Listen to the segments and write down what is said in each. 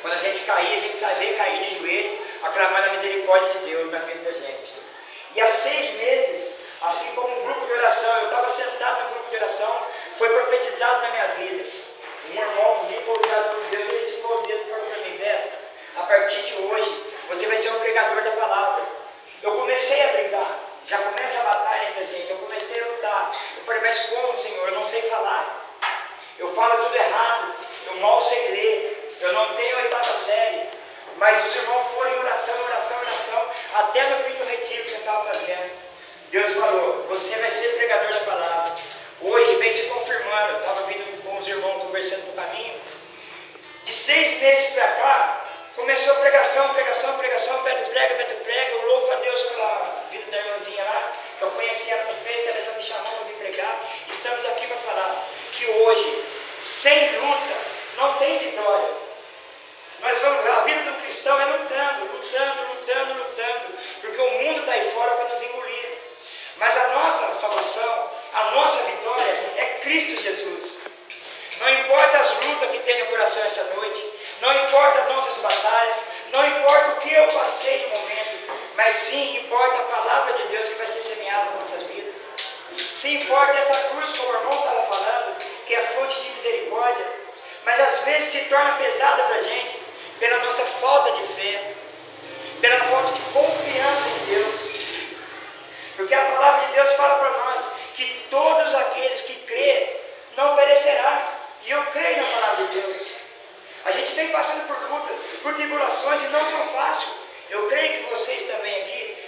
Quando a gente cair, a gente saber cair de joelho, aclamando a misericórdia de Deus na vida da gente. E há 6 meses, assim como um grupo de oração, eu estava sentado no grupo de oração, foi profetizado na minha vida. Um irmão me foi usado por Deus, ele esticou o dedo e falou para mim: Beto, a partir de hoje, você vai ser um pregador da palavra. Eu comecei a brigar, já começa a batalha entre a gente, eu comecei a lutar. Eu falei: mas como, Senhor? Eu não sei falar. Eu falo tudo errado, eu mal sei ler, eu não tenho 8ª série. Mas os irmãos foram em oração, oração, oração, até no fim do retiro que eu estava fazendo. Deus falou: você vai ser pregador da palavra. Hoje vem se confirmando. Eu estava vindo com os irmãos conversando no caminho. De 6 meses para cá, começou pregação, pregação, pregação, Beto prega. Eu louvo a Deus pela vida da irmãzinha lá. Eu conheci ela no Face, ela já me chamou para vir pregar. Estamos aqui para falar que hoje, sem luta, não tem vitória. Nós vamos, a vida do cristão é lutando, porque o mundo está aí fora para nos engolir. Mas a nossa salvação, a nossa vitória é Cristo Jesus. Não importa as lutas que tem no coração essa noite, não importa as nossas batalhas, não importa o que eu passei no momento, mas sim importa a palavra de Deus que vai ser semeada na nossa vida. Se importa essa cruz, como o irmão estava falando, que é fonte de misericórdia, mas às vezes se torna pesada para a gente, pela nossa falta de fé, pela falta de confiança em Deus. Porque a palavra de Deus fala para nós que todos aqueles que crêem não perecerão. E eu creio na palavra de Deus. A gente vem passando por lutas, por tribulações, e não são fáceis. Eu creio que vocês também aqui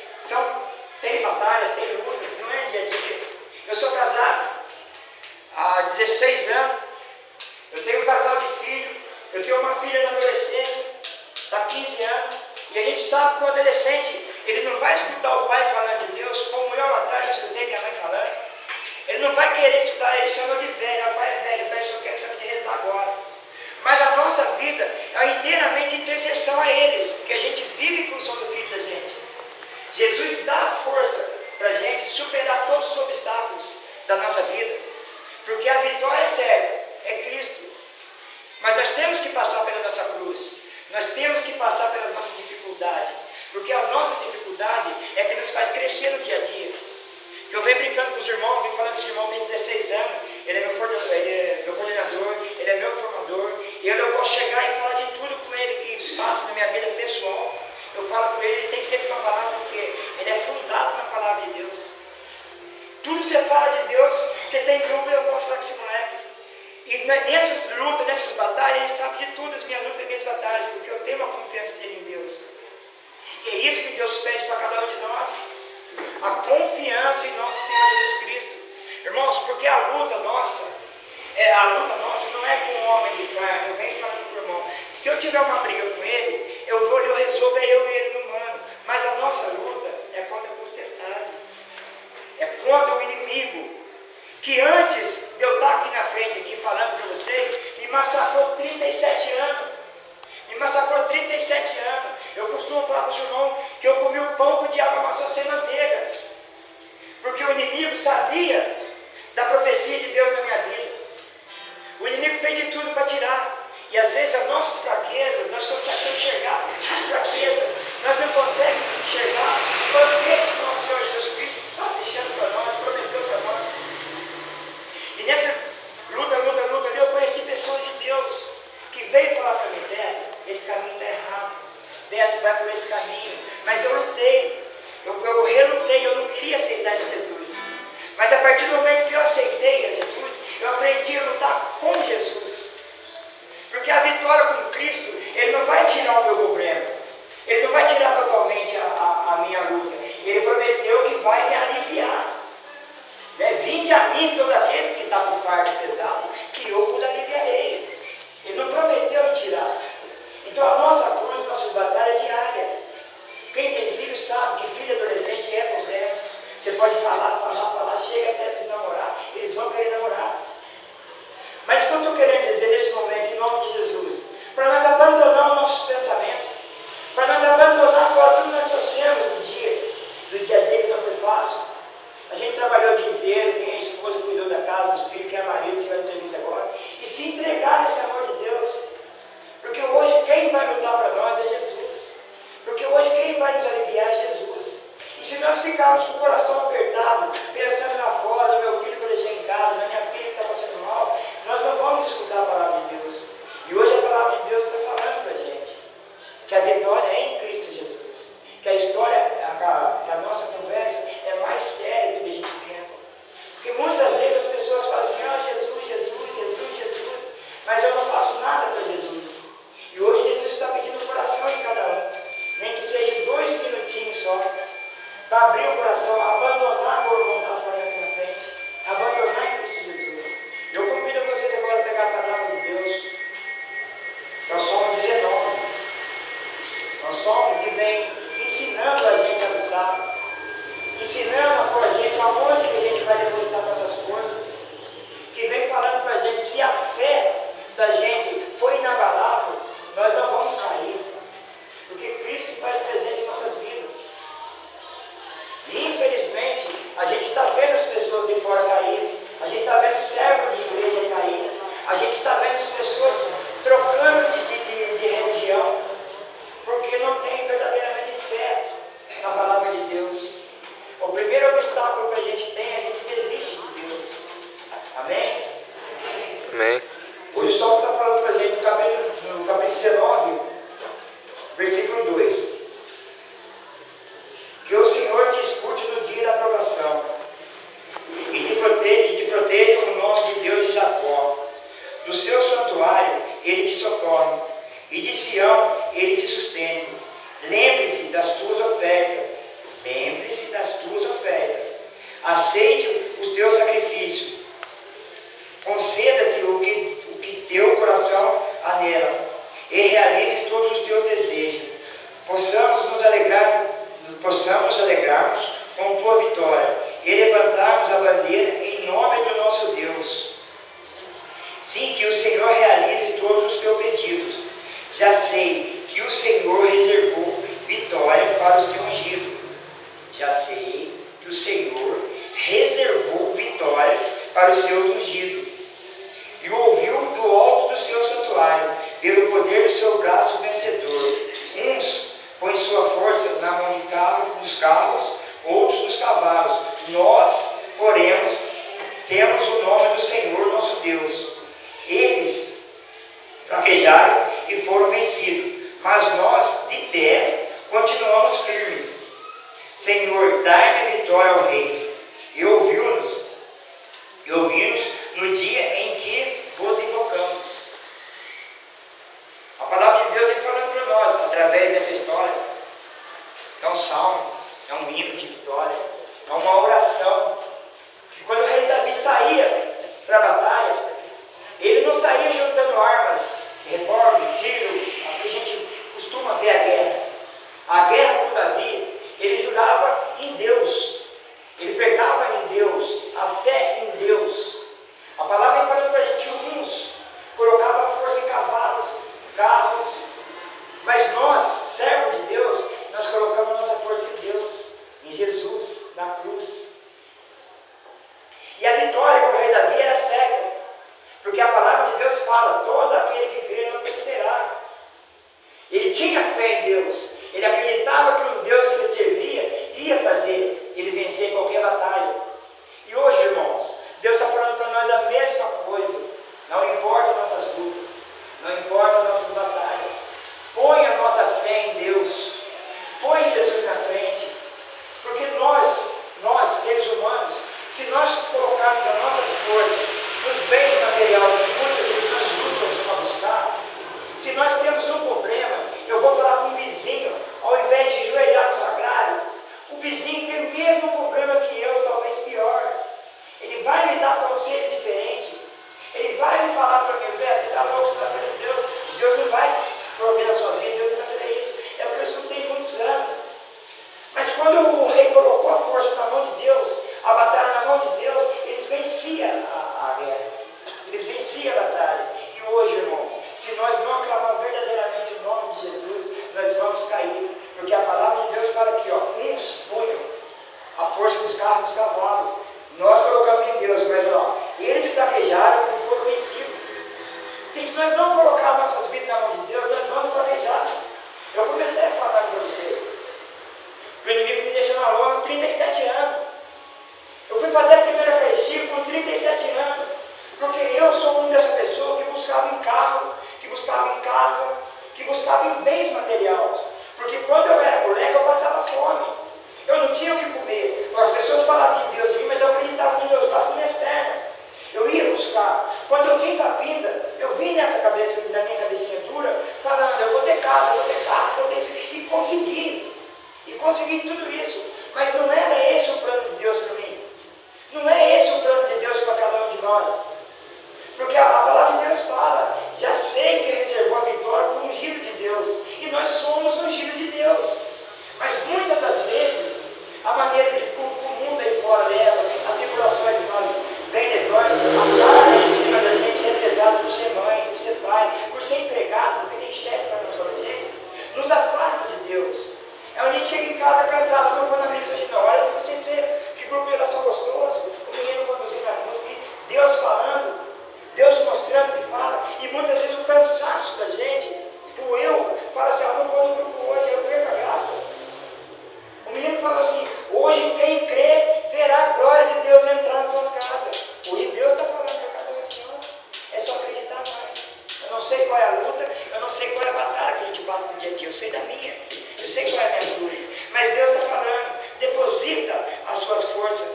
têm batalhas, têm lutas, não é dia a dia. Eu sou casado há 16 anos. Eu tenho um casal de filhos. Eu tenho uma filha na adolescência, está 15 anos. E a gente sabe que o adolescente, ele não vai escutar o pai falando de Deus, como eu lá atrás escutei minha mãe falando. Ele não vai querer estudar, ele chama de velho, o pai é velho, o pai só quer saber de rezar agora. Mas a nossa vida é inteiramente intercessão a eles, porque a gente vive em função do Filho da gente. Jesus dá força para a gente superar todos os obstáculos da nossa vida, porque a vitória é certa, é Cristo. Mas nós temos que passar pela nossa cruz, nós temos que passar pelas nossas dificuldades, porque a nossa dificuldade é que nos faz crescer no dia a dia. Eu venho brincando com os irmãos, venho falando que esse irmão tem 16 anos, ele é meu coordenador, ele é meu formador, e eu posso chegar e falar de tudo com ele que passa na minha vida pessoal. Eu falo com ele, ele tem sempre uma palavra, porque ele é fundado na palavra de Deus. Tudo que você fala de Deus, você tem dúvida, eu posso falar com esse moleque. E nessas lutas, nessas batalhas, ele sabe de tudo, as minhas lutas e minhas batalhas, porque eu tenho uma confiança dele em Deus. E é isso que Deus pede para cada um de nós. A confiança em nosso Senhor Jesus Cristo. Irmãos, porque a luta nossa não é com um homem de carne. Eu venho falando para o irmão, se eu tiver uma briga com ele, eu resolvo, é eu e ele no humano. Mas a nossa luta é contra a potestade, é contra o inimigo, que antes de eu estar aqui na frente, aqui falando para vocês, me massacrou 37 anos. Me massacrou 37 anos. Eu costumo falar para o irmão que eu comi o pão com o diabo amassou sem manteiga. Porque o inimigo sabia da profecia de Deus na minha vida. O inimigo fez de tudo para tirar. E às vezes as nossas fraquezas, nós conseguimos enxergar as fraquezas. Nós não conseguimos enxergar o banquete que nosso Senhor Jesus Cristo está deixando para nós, prometeu para nós. E nessa luta, eu conheci pessoas de Deus que veio falar para mim: Beto, esse caminho está errado, Beto, vai por esse caminho. Mas eu lutei, eu relutei, eu não queria aceitar Jesus. Mas a partir do momento que eu aceitei a Jesus, eu aprendi a lutar com Jesus. Porque a vitória com Cristo, Ele não vai tirar o meu problema, Ele não vai tirar totalmente a minha luta. Ele prometeu que vai me aliviar. Vinde a mim todos aqueles que estão com fardo pesado, que eu vos aliviarei. Ele não prometeu me tirar. Então a nossa cruz, nossa batalha é diária. Quem tem filho sabe que filho adolescente é problema. Você pode falar, chega certo de namorar, eles vão querer namorar. Mas o que eu estou querendo dizer nesse momento, em nome de Jesus, para nós abandonar os nossos pensamentos, para nós abandonar agora tudo que nós trouxemos do dia a dia, que não foi fácil. A gente trabalhou o dia inteiro, quem é esposa cuidou da casa, dos filhos, quem é marido, você vai no serviço agora, e se entregar para abrir o coração, abandonar a vontade para aqui na frente, abandonar em Cristo Jesus. Eu convido vocês agora a pegar a palavra de Deus, que é o Salmo 19. É um salmo que vem ensinando a gente a lutar, ensinando para a gente aonde que a gente vai depositar nossas forças, que vem falando para a gente, se a fé da gente for inabalável, nós não vamos cair, porque Cristo faz presente em nossas vidas. E infelizmente, a gente está vendo as pessoas de fora cair, a gente está vendo servo de igreja cair, a gente está vendo as pessoas trocando de religião, porque não tem verdadeiramente fé na palavra de Deus. O primeiro obstáculo que a gente tem é a gente desiste de Deus. Amém? Amém. Hoje o Salmo está falando para a gente no capítulo 19, versículo 2. Que o Senhor te escute no dia da provação e te proteja o nome de Deus de Jacó. Do seu santuário ele te socorre e de Sião ele te sustente. Lembre-se das tuas ofertas. Lembre-se das tuas ofertas. Aceite os teus sacrifícios. Conceda-te o que teu coração anela e realize todos os teus desejos. Possamos nos alegrarmos com tua vitória e levantarmos a bandeira em nome do nosso Deus. Sim, que o Senhor realize todos os teus pedidos. Já sei que o Senhor reservou vitória para o seu ungido. Já sei que o Senhor reservou vitórias para os seus ungidos. E ouviu do alto do seu santuário, pelo poder do seu braço vencedor. Uns põem sua força na mão dos carros, outros nos cavalos. Nós, porém, temos o nome do Senhor nosso Deus. Eles fraquejaram e foram vencidos, mas nós, de pé, continuamos firmes. Senhor, dai-me vitória ao Rei, e ouvi-nos no dia em que vos invocamos. A palavra de Deus vem falando para nós, através dessa história. É um salmo, é um hino de vitória, é uma oração, que quando o rei Davi saía para a batalha, ele não saía juntando armas de revólver, tiro, que a gente costuma ver a guerra. A guerra com Davi, ele jurava em Deus, ele pegava em Deus, a fé em Deus. A palavra vem falando para a gente que uns colocavam força em cavalos, carros, mas nós, servos de Deus, nós colocamos nossa força em Deus, em Jesus, na cruz. E a vitória para o rei Davi era certa, porque a palavra de Deus fala, todo aquele que crê não perecerá. Ele tinha fé em Deus, ele acreditava que o Deus que ele servia ia fazer ele vencer qualquer batalha. E hoje, irmãos, Deus está falando para nós a mesma coisa. Não importa nossas lutas, não importa nossas batalhas, põe a nossa fé em Deus, põe Jesus na frente, porque nós seres humanos, se nós colocarmos as nossas forças nos bens materiais que muitas vezes nós lutamos para buscar, se nós temos um problema, eu vou falar com o vizinho, ao invés de ajoelhar no sagrado, o vizinho tem o mesmo problema que eu, talvez pior. Ele vai me dar conselho diferente. Ele vai me falar para mim, Beto, você está louco, você está fazendo Deus. Deus não vai prover a sua vida, Deus não vai fazer isso. É o que eu escutei muitos anos. Mas quando o rei colocou a força na mão de Deus, a batalha na mão de Deus, eles venciam a guerra. Eles venciam a batalha. E hoje, irmãos, se nós não aclamarmos verdadeiramente o nome de Jesus, nós vamos cair. Porque a palavra de Deus fala aqui, uns punham a força dos carros e dos cavalos. Nós colocamos em Deus, mas eles fraquejaram e foram vencidos. E se nós não colocarmos nossas vidas na mão de Deus, nós vamos fraquejar. Eu comecei a falar para você que o inimigo me deixou na lona há 37 anos. Eu fui fazer a primeira Eucaristia com 37 anos, porque eu sou uma dessa pessoa que buscava em carro, que buscava em casa, que buscava em bens materiais. Porque quando eu era moleque, eu passava fome. Eu não tinha o que comer. As pessoas falavam de Deus em mim, mas eu acreditava nos meus braços, nas minhas pernas. Eu ia buscar. Quando eu vim para a Pinda, eu vim nessa cabeça, na minha cabecinha dura, falando, eu vou ter casa, eu vou ter carro, eu vou ter isso. E consegui. E consegui tudo isso. Mas não era esse o plano de Deus para mim. Não é esse o plano de Deus para cada um de nós. Porque a palavra de Deus fala, já sei que reservou a vitória para o ungido de Deus. E nós somos ungidos de Deus. Mas muitas das vezes, a maneira que o mundo aí fora leva, as tribulações que nós vem levando, a carga em cima da gente é pesada por ser mãe, por ser pai, por ser empregado, porque tem chefe para nós falar, gente, nos afasta de Deus. É onde a gente chega em casa cansado, não vou na missa hoje não. Olha para vocês verem que grupo de oração gostoso, o menino conduzindo a música, Deus falando, Deus mostrando que fala, e muitas vezes o cansaço da gente, o eu, fala assim, não vou no grupo hoje, eu perco a graça. O menino falou assim, hoje quem crê verá a glória de Deus entrar nas suas casas. Hoje Deus está falando para cada um aqui, é só acreditar mais. Eu não sei qual é a luta, eu não sei qual é a batalha que a gente passa no dia a dia, eu sei da minha, eu sei qual é a minha cruz, mas Deus está falando, deposita as suas forças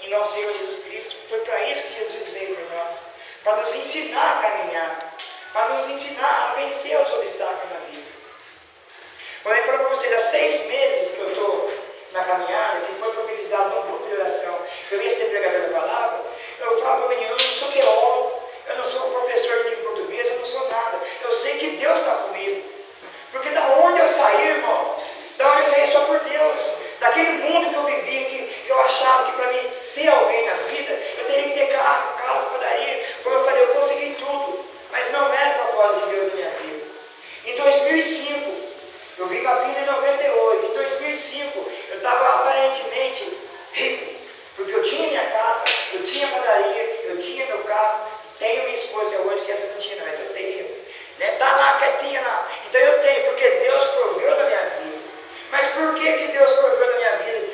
em nosso Senhor Jesus Cristo. Foi para isso que Jesus veio para nós, para nos ensinar a caminhar, para nos ensinar a vencer os obstáculos na vida. Quando eu falo para vocês, há 6 meses que eu estou na caminhada, que foi profetizado num grupo de oração, que eu ia ser pregador da palavra, eu falo para o menino, eu não sou teólogo, eu não sou professor de língua portuguesa, eu não sou nada. Eu sei que Deus está comigo. Porque da onde eu saí, irmão, da onde eu saí é só por Deus. Daquele mundo que eu vivia, que eu achava que para mim ser alguém na vida, eu teria que ter carro, casa, padaria. Como eu falei, eu consegui tudo. Mas não era o propósito de Deus na minha vida. Em 2005, eu vim para a vida em 98. Em 2005, eu estava aparentemente rico. Porque eu tinha minha casa, eu tinha padaria, eu tinha meu carro. Tenho minha esposa até hoje, que essa não tinha, mas eu tenho. Está lá, quietinha lá. Então eu tenho, porque Deus proveu na minha vida. Mas por que Deus proveu na minha vida?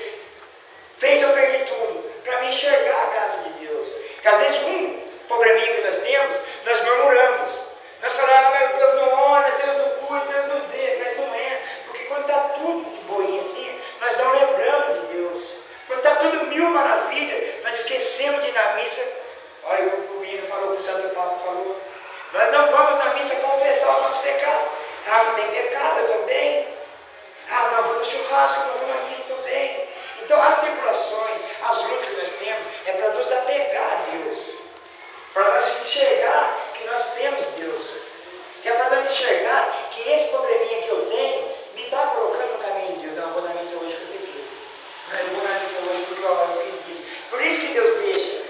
Fez eu perder tudo. Para me enxergar a graça de Deus. Porque às vezes um probleminha que nós temos, nós murmuramos. Nós falamos, meu Deus não olha, Deus não cuida, Deus não vê. Mas não é. Porque quando está tudo de boinha assim, nós não lembramos de Deus. Quando está tudo mil maravilhas, nós esquecemos de ir na missa. Olha o menino falou, o Santo Papa falou. Nós não vamos na missa confessar o nosso pecado. Não tem pecado, eu estou bem. Não vou no churrasco, não vou na missa, estou bem. Então as tribulações, as lutas que nós temos, é para nos apegar a Deus. Para nós enxergar que nós temos Deus. Que é para nós enxergar que esse probleminha que eu tenho me está colocando no caminho de Deus. Não, eu vou na missa hoje porque eu pequei. Eu vou na missa hoje porque eu fiz isso. Por isso que Deus deixa.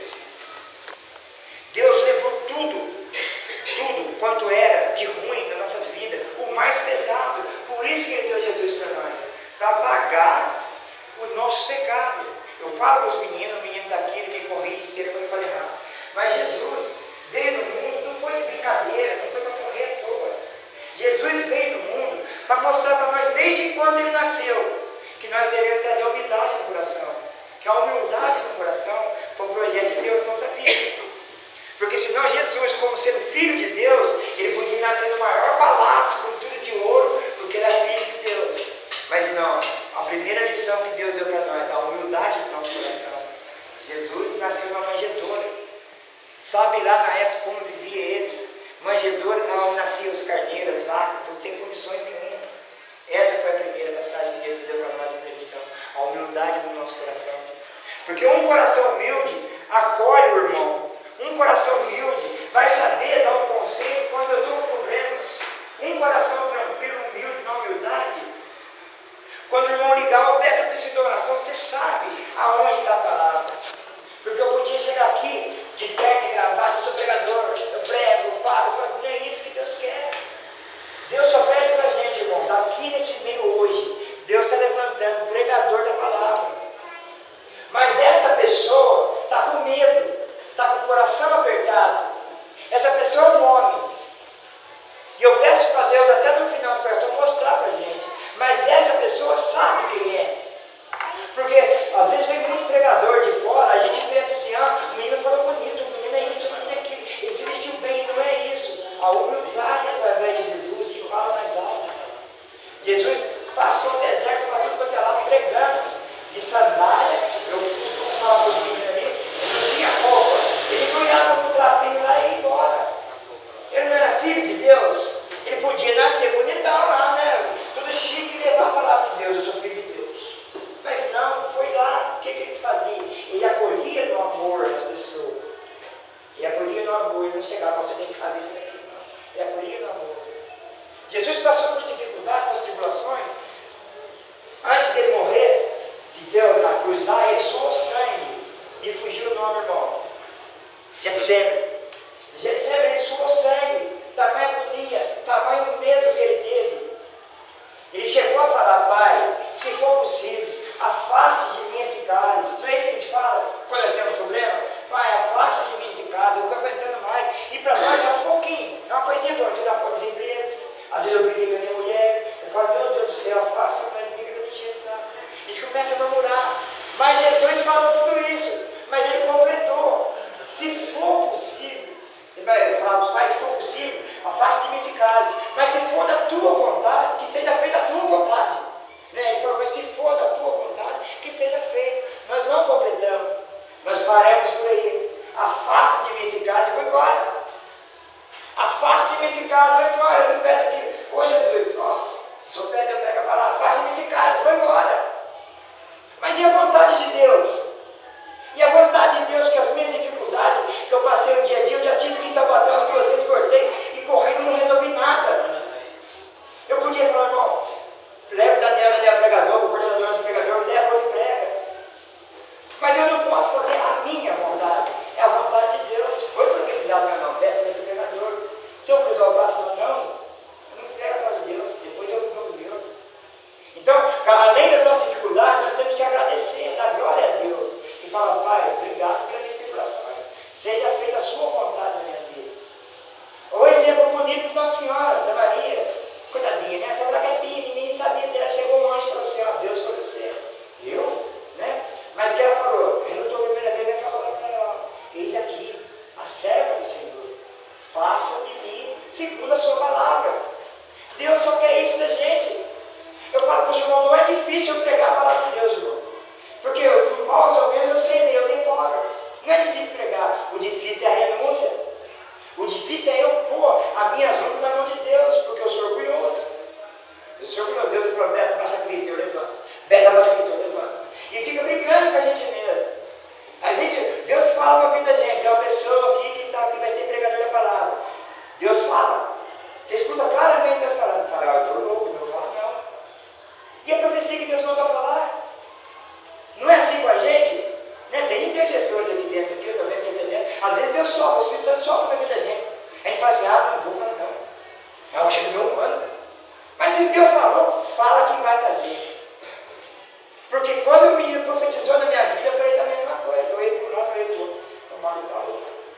Deus levou tudo quanto era de ruim nas nossas vidas, o mais pesado. Por isso que Ele deu Jesus para nós, para pagar os nossos pecados. Eu falo para os meninos, o menino está aqui, ele me corrige se ele fala errado. Mas Jesus veio no mundo, não foi de brincadeira, não foi para correr à toa. Jesus veio no mundo para mostrar para nós, desde quando Ele nasceu, que nós devemos trazer humildade no coração. Que a humildade no coração foi um projeto de Deus na nossa vida. Porque senão Jesus, como sendo filho de Deus, ele podia nascer no maior palácio, com tudo de ouro, porque ele era filho de Deus. Mas não, a primeira lição que Deus deu para nós, a humildade do nosso coração. Jesus nasceu numa manjedoura. Sabe lá na época como vivia eles? Manjedoura, onde nasciam os carneiros, as vacas, tudo sem condições nenhuma. Essa foi a primeira passagem que Deus deu para nós, a primeira lição. A humildade do nosso coração. Porque um coração humilde acolhe o irmão. Um coração humilde vai saber dar um conselho quando eu estou com problemas. Um coração tranquilo, humilde, na humildade. Quando o irmão ligar, eu peço preciso de oração, você sabe aonde está a palavra. Porque eu podia chegar aqui de terno e gravata, eu sou pregador, eu prego, eu falo, não é isso que Deus quer. Deus só pede para a gente, irmãos, aqui nesse meio hoje, Deus está levantando o pregador da palavra. Mas essa pessoa está com medo. Está com o coração apertado. Essa pessoa é um homem. E eu peço para Deus até no final do coração mostrar para a gente. Mas essa pessoa sabe quem é. Porque às vezes vem muito pregador de fora, a gente pensa assim, o menino falou bonito, o menino é isso, o menino é aquilo. Ele se vestiu bem, não é isso. A humildade através de Jesus que fala mais alto. Jesus passou o deserto, passou por lá pregando de sandália. Eu costumo falar para os meninos ali, não tinha roupa. Ele cuidava do trapinho lá e ia embora. Ele não era filho de Deus. Ele podia nascer bonitão lá, né? Tudo chique e levar a palavra de Deus. Eu sou filho de Deus. Mas não, foi lá. O que ele fazia? Ele acolhia no amor as pessoas. Ele acolhia no amor, ele não chegava, você tem que fazer isso daqui, não. Ele acolhia no amor. Jesus passou por dificuldade, por tribulações. Antes dele morrer, de Deus na cruz lá, ele suou sangue. E fugiu o nome, irmão. Getsemane. Getsemane, ele suou sangue. Tamanha agonia, tamanho medo que ele teve. Ele chegou a falar, Pai, se for possível, afaste de mim esse cálice. Não é isso que a gente fala quando nós temos problema? Pai, afaste de mim esse cálice, eu não estou aguentando mais. E para nós é um pouquinho, é uma coisinha boa. Você já foi nos empregos, às vezes eu briguei com a minha mulher, eu falo, meu Deus do céu, afaste a minha amiga da mentira, sabe? A gente começa a murmurar. Mas Jesus falou tudo isso, mas ele completou. Se for possível, ele vai falar, Pai, se for possível, afaste de mim esse cálice. Mas se for da tua vontade, que seja feita a tua vontade. Né? Ele falou, mas se for da tua vontade, que seja feito. Nós não completamos. Nós paramos por aí. Afaste de mim esse cálice e foi embora. Afaste de mim esse cálice e foi embora. Eu peço aqui, ô Jesus, ó, o senhor pede, eu pego a palavra, afaste de mim esse cálice e foi embora. Mas e a vontade de Deus? E a vontade de Deus, que as minhas dificuldades que eu passei no dia a dia, eu já tive que ir para bater umas 2 vezes, cortei e correndo não resolvi nada. Eu podia falar, irmão, leva o Daniel pregador, o coordenador do pregador, leva onde prega. Mas eu não posso fazer a minha vontade, é a vontade de Deus. Foi profetizado meu nome, Beto, você vai ser pregador. Se eu cruzar o braço, eu não prego para Deus, depois eu vou Deus. Então, além das nossas dificuldades, nós temos que agradecer, dar glória a Deus. E falar, Pai, obrigado pelas minhas tribulações. Seja feita a sua vontade na minha vida. O exemplo bonito de Nossa Senhora, da Maria, coitadinha, né? Estava lá quietinha, ninguém sabia dela. Chegou longe e falou assim, ó, Deus foi você. Eu? Né? Mas que ela falou, eu não estou a primeira vez, ela falou para ela, eis aqui, a serva do Senhor. Faça de mim segundo a sua palavra. Deus só quer isso da gente. Eu falo para os irmãos, não é difícil eu pregar a palavra de Deus, irmão. Porque eu, mais ou menos, eu sei ler, eu decoro. Não é difícil pregar. O difícil é a renúncia. O difícil é eu pôr as minhas lutas na mão de Deus, porque eu sou orgulhoso. Eu sou orgulhoso. Deus falou, Beto, baixa a Cristo, eu levanto. Beto, baixa a Cristo, eu levanto. E fica brincando com a gente mesmo. A gente, Deus fala para a vida da gente. Tem uma pessoa aqui que vai ser pregador da palavra. Deus fala. Você escuta claramente Deus falando. Fala, eu estou louco, Deus fala, não. E a profecia que Deus mandou falar? Não é assim com a gente? Né? Tem intercessores aqui dentro, aqui eu também percebendo. Às vezes Deus sopra, o Espírito Santo sopra na vida da gente. A gente fala assim, não vou falar não. Eu acho que meu humano. Mas se Deus falou, fala que vai fazer. Porque quando o menino profetizou na minha vida, eu falei também a mesma coisa. Eu ia por um lado, eu ia por outro.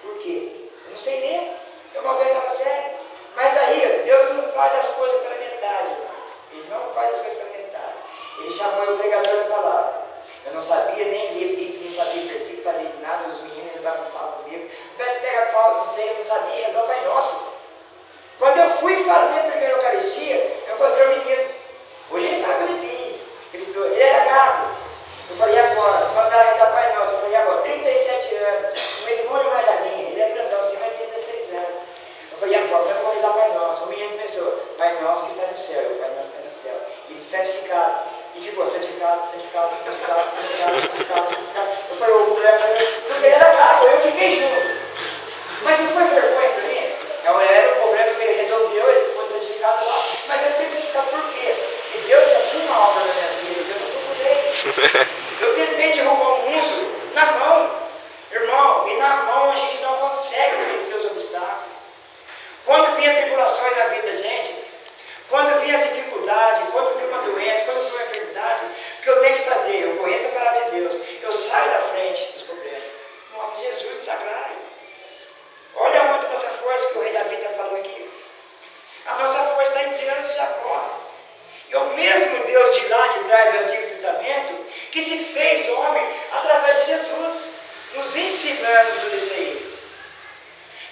Por quê? Eu não sei ler. Eu não vejo nada sério. Mas aí, Deus não faz as coisas pela metade, irmãos. Ele não faz as coisas pela metade. Ele chamou o pregador da palavra. Eu não sabia nem ler Bíblia, não sabia versículo, fazer de nada, os meninos bagunçavam comigo. Beto pega Paulo, não sei, eu não sabia, rezar o Pai Nosso. Quando eu fui fazer a primeira Eucaristia, eu encontrei o menino. Hoje ele fala bonitinho, ele era gago. Eu falei, e agora? Mandaram rezar Pai Nosso. Eu falei, e agora? 37 anos, um edmônio mais da minha, ele é grandão, assim, mas tem 16 anos. Eu falei, e agora? Eu vou rezar Pai Nosso. O menino pensou, Pai Nosso que está no céu, o Pai Nosso está no céu. Ele santificado. E ficou santificado. Eu falei, ô mulher, porque ele era gago, eu fiquei junto. Mas não foi vergonha para mim? Era o problema que ele resolveu, ele ficou santificado lá. Mas eu fiquei santificado por quê? Porque Deus já tinha uma obra na minha vida, eu não procurei. Eu tentei derrubar o mundo na mão. Irmão, e na mão a gente não consegue vencer os obstáculos. Quando vinha tribulações na vida da gente, quando vinha as dificuldades, quando vinha uma doença, quando vinha uma enfermidade, o que eu tenho que fazer? Eu conheço a palavra de Deus, eu saio da frente dos problemas. Nossa, Jesus sagrado. Olha onde a nossa força, que o rei Davi está falando aqui. A nossa força está em planos de Jacó. E o mesmo Deus de lá, de trás do Antigo Testamento, que se fez homem através de Jesus, nos ensinando tudo isso aí.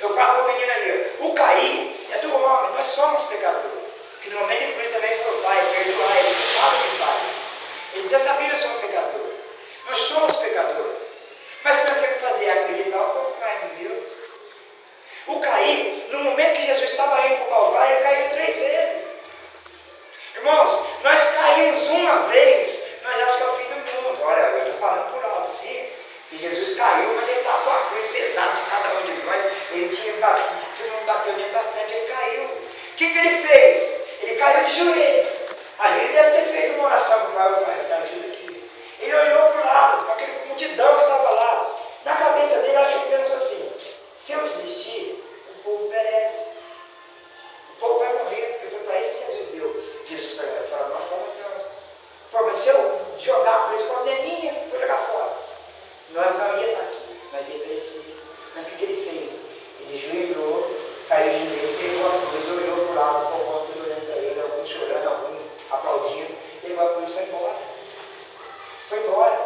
Eu falo para o menino ali, o cair é do homem, nós somos pecadores. Que no momento em que ele também falou, Pai, perdoa ele, não sabe o que faz. Eles já sabiam que eu sou um pecador. Nós somos pecadores. Mas o que nós temos que fazer? Acreditar um pouco mais em Deus. O cair, no momento que Jesus estava indo para o Calvário, ele caiu 3 vezes. Irmãos, nós caímos uma vez, nós achamos que é o fim do mundo. falando por alto, sim. E Jesus caiu, mas ele estava com a cruz pesada de cada um de nós. Ele tinha batido, todo mundo bateu nele bastante, ele caiu. O que ele fez? Ele caiu de joelho. Ali ele deve ter feito uma oração para o Pai, me ajuda aqui. Ele olhou para o lado, para aquela multidão que estava lá. Na cabeça dele, acho que ele pensou assim: se eu desistir, o povo perece. O povo vai morrer, porque foi para isso que Jesus deu. Jesus para a nossa salvação. Mas se eu jogar a cruz fora, não é minha, vou jogar fora. Nós não ia estar aqui, nós ia perecer. Mas o que ele fez? Ele ajoelhou, caiu de joelho, pegou a cruz, olhou para o lado, ficou tudo olhando para ele, alguns chorando, alguns aplaudindo, pegou a cruz e foi embora. Foi embora,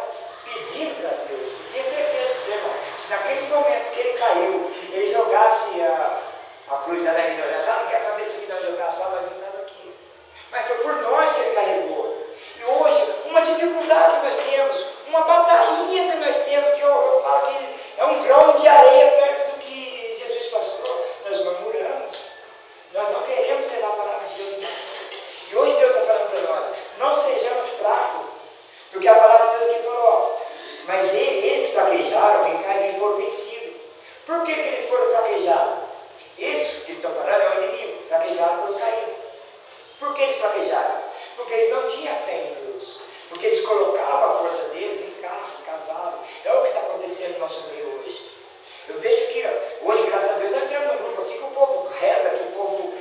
pedindo para Deus. Eu tinha certeza que você, irmão, se naquele momento que ele caiu, ele jogasse a cruz da ignorância, não quero saber se ele não jogar só, mas não estava aqui. Mas foi por nós que ele carregou. E hoje, uma dificuldade que nós temos, uma batalhinha que nós temos, que eu falo que é um grão de areia perto do que Jesus passou, nós murmuramos. Nós não queremos levar a palavra de Deus. E hoje Deus está falando para nós, não sejamos fracos, porque a palavra de Deus aqui falou, ó, mas eles fraquejaram e caíram e foram vencidos. Por que eles foram fraquejados? Eles que estão falando é o inimigo, fraquejaram e foram caídos. Por que eles fraquejaram? Porque eles não tinham fé em Deus. Porque eles colocavam a força deles em carro, em cavalo. É o que está acontecendo no nosso meio hoje. Eu vejo que hoje, graças a Deus, nós entramos num grupo aqui que o povo reza, que o povo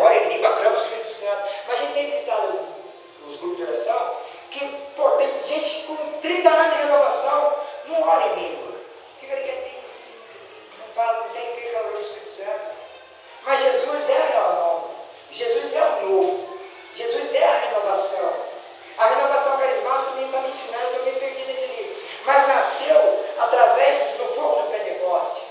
ora em língua, clama o Espírito Santo. Mas a gente tem visitado os grupos de oração que, pô, tem gente com 30 anos de renovação, não ora em língua. O que ele quer? Não fala, não tem que falar o Espírito Santo. Mas Jesus é a renovação. Jesus é o novo. Jesus é a renovação. A renovação carismática também está me ensinando, eu estou meio perdido ali. Mas nasceu através do fogo do Pentecoste.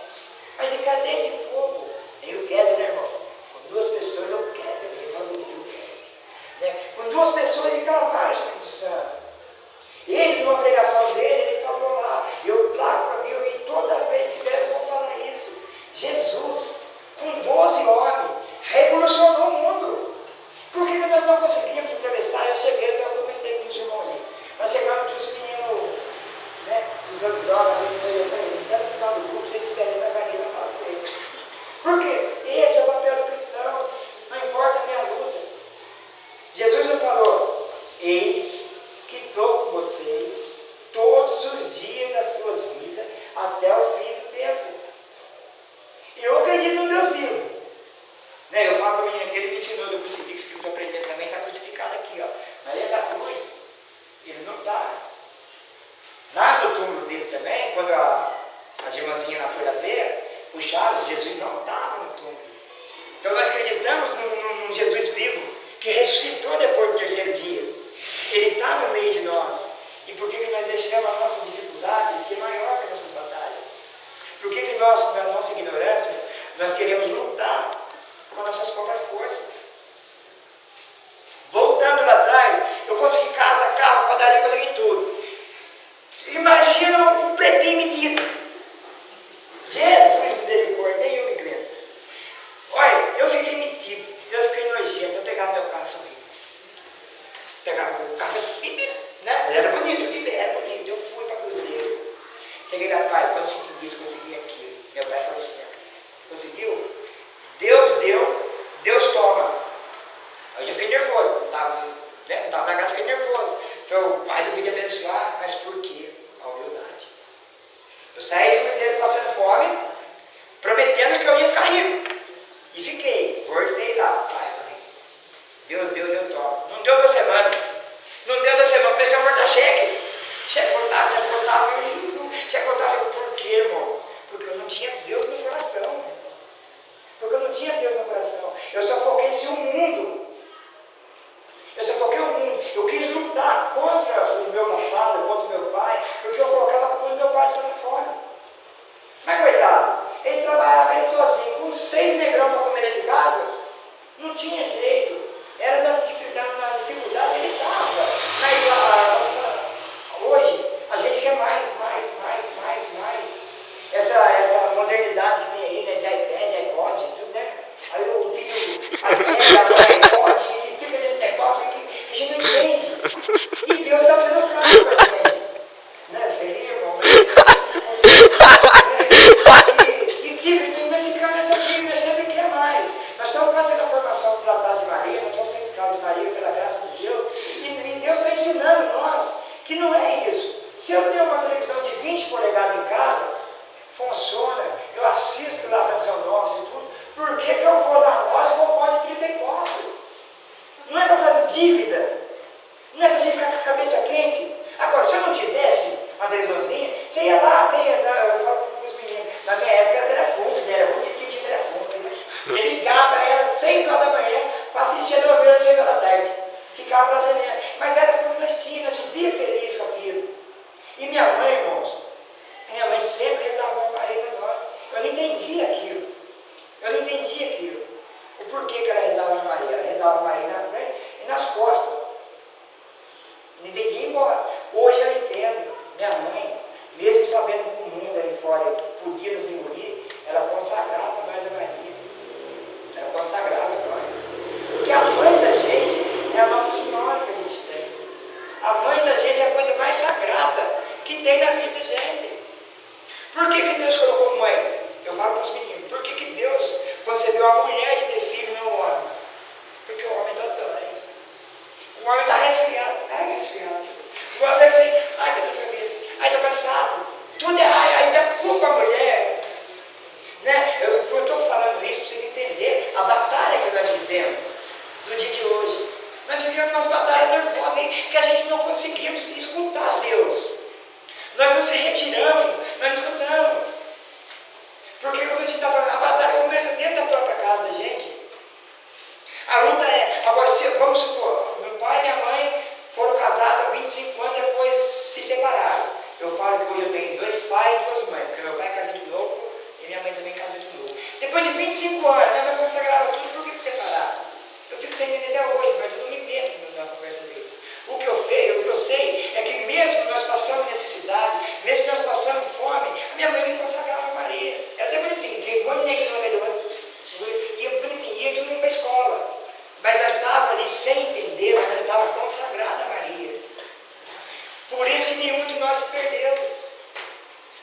Mas e cadê esse fogo? Nem o Kézia, né, irmão? Com duas pessoas, eu Kézia, minha família, o Kézia. Né? Com duas pessoas, ele clamaram o Espírito Santo. Ele, numa pregação dele, ele falou lá, eu trago para mim, e toda vez que tiver, eu vou falar isso. Jesus, com 12 homens, revolucionou o mundo. Por que nós não conseguimos atravessar? Eu cheguei, eu comentei com os irmãos ali. Nós chegamos dos meninos, né, usando drogas, até no final do grupo, vocês estiverem na galinha, eu falo com eles. Por quê? Esse é o papel do cristão, não importa a minha luta. Jesus não falou, eis que estou com vocês todos os dias das suas vidas, até o fim do tempo. Eu acredito no Deus vivo. Né, eu falo para o menino que ele me ensinou do crucifixo, que eu estou aprendendo também, está crucificado aqui, ó. Mas essa cruz, ele não está. Lá no túmulo dele também, quando as irmãzinhas lá foram ver, puxaram, Jesus não estava no túmulo. Então nós acreditamos num Jesus vivo, que ressuscitou depois do terceiro dia. Ele está no meio de nós. E por que nós deixamos a nossa dificuldade ser maior que a nossa batalha? Por que nós, na nossa ignorância, nós queremos lutar com nossas próprias forças? Voltando lá atrás, eu consegui casa, carro, padaria, consegui tudo. Imagina um pretinho metido. Jesus misericórdia, nem eu me aguento. Olha, eu fiquei metido, eu fiquei nojento, eu pegava meu carro sorrindo. Pegava o carro, né? Era bonito, era bonito. Eu fui para Cruzeiro. Cheguei lá, pai, consegui isso, consegui aquilo. Meu pai falou assim, conseguiu? Deus deu, Deus toma. Aí eu já fiquei nervoso, não estava na casa, fiquei nervoso. Falei, o pai deveria abençoar, mas por quê? A humildade. Eu saí do Cruzeiro passando fome, prometendo que eu ia ficar rico. E fiquei, voltei lá, pai, Deus deu, Deus toma. Não deu 2 semanas. Não deu 2 semanas, comecei a cortar cheque. Cheque cortava, cheque cortava. Por quê, irmão? Porque eu não tinha Deus no coração. Porque eu não tinha Deus no coração. Eu só foquei em o mundo. Eu só foquei o mundo. Eu quis lutar contra o meu passado, contra o meu pai, porque eu colocava a culpa no meu pai de passar fome. Mas coitado, ele trabalhava ele sozinho, com 6 negrão para comer dentro de casa. Não tinha jeito. Era na dificuldade, ele estava. Hoje, a gente quer mais. Essa modernidade que tem aí, né, de iPad, iPod, tudo, né? Aí o filho, iPod, e fica nesse negócio que a gente não entende. E Deus está sendo claro para a gente. Né? cabeça quente. Agora, se eu não tivesse uma televisãozinha, você ia lá, eu falo para os meninos, na minha época era telefone, né? Era bonito que tinha telefone. Né? Você ligava, era 6 horas da manhã, para assistir a novela às 6 horas da tarde. Ficava lá janela. Mas era como nós tínhamos, nós vivíamos feliz com aquilo. E minha mãe, irmãos, minha mãe sempre rezava uma Maria para nós. Eu não entendia aquilo. Eu não entendia aquilo. O porquê que ela rezava uma Maria. Ela rezava uma Maria na frente e nas costas. Não entendia embora. Hoje eu entendo. Minha mãe, mesmo sabendo que o mundo aí fora podia nos engolir, ela consagrava nós a Maria. Ela consagrava nós. Porque a mãe da gente é a Nossa Senhora que a gente tem. A mãe da gente é a coisa mais sagrada que tem na vida da gente. Por que Deus colocou mãe? Eu falo para os meninos, por que Deus concebeu a mulher de ter filho e não o homem? Porque o homem está dói. O homem está resfriado. Ai, resfriado. O homem está assim, ai, que dor de cabeça. Ai, estou cansado. Tudo é ai, ainda culpa a mulher. Né? Eu estou falando isso para vocês entenderem a batalha que nós vivemos no dia de hoje. Nós vivemos umas batalhas nervosas hein, que a gente não conseguimos escutar Deus. Nós não se retiramos, nós não escutamos. Porque como a gente está falando, a batalha começa dentro da própria casa da gente. A luta é, agora se, vamos supor, meu pai e minha mãe foram casados há 25 anos, depois se separaram. Eu falo que hoje eu tenho 2 pais e 2 mães, porque meu pai casou de novo e minha mãe também casou de novo. Depois de 25 anos, minha mãe consagrava tudo, por que separaram? Eu fico sem entender até hoje, mas eu não me meto na conversa deles. O que eu sei é que mesmo que nós passamos necessidade, mesmo que nós passamos fome, a minha mãe me consagrava a Maria. Ela até bonitinha, porque um monte de neguinho no meio do ano, ia bonitinha, ia para a escola. Mas nós estávamos ali sem entender, mas nós estávamos consagrados a Maria. Por isso que nenhum de nós se perdeu.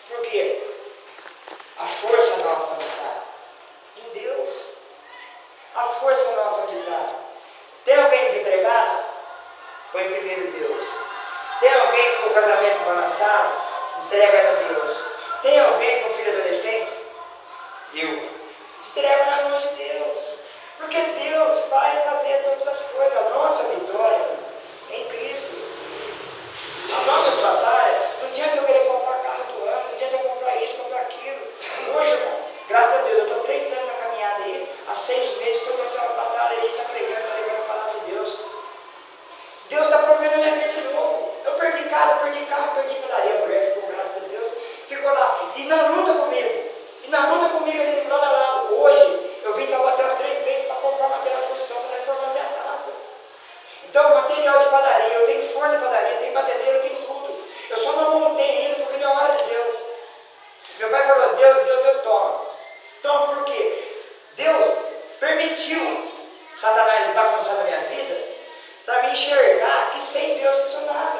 Por quê? A força nossa onde está? Em Deus. A força nossa onde está? Tem alguém desempregado? Põe primeiro Deus. Tem alguém com o casamento balançado? Entrega a Deus. Tem alguém com filho adolescente? Eu. Entrega na mão de Deus. Porque Deus vai fazer todas as coisas. A nossa vitória é em Cristo. As nossas batalhas, não adianta eu querer comprar carro do ano, não adianta eu comprar isso, comprar aquilo. Hoje, irmão, graças a Deus, eu estou 3 anos na caminhada aí, há 6 meses estou nessa batalha aí, a gente está pregando a palavra de Deus. Deus está provendo a minha vida de novo. Eu perdi casa, perdi carro, perdi padaria, a mulher ficou, graças a Deus, ficou lá. E na luta comigo. E na luta comigo, ele ficou lado a lado. Hoje, eu vim Taubaté umas 3 vezes para comprar material de construção para reformar minha casa. Então, material de padaria, eu tenho forno de padaria, eu tenho batedeira, eu tenho tudo. Eu só não montei ainda porque não é hora de Deus. Meu pai falou, Deus, toma. Toma, por quê? Deus permitiu Satanás bagunçar na minha vida para me enxergar que sem Deus não sou nada.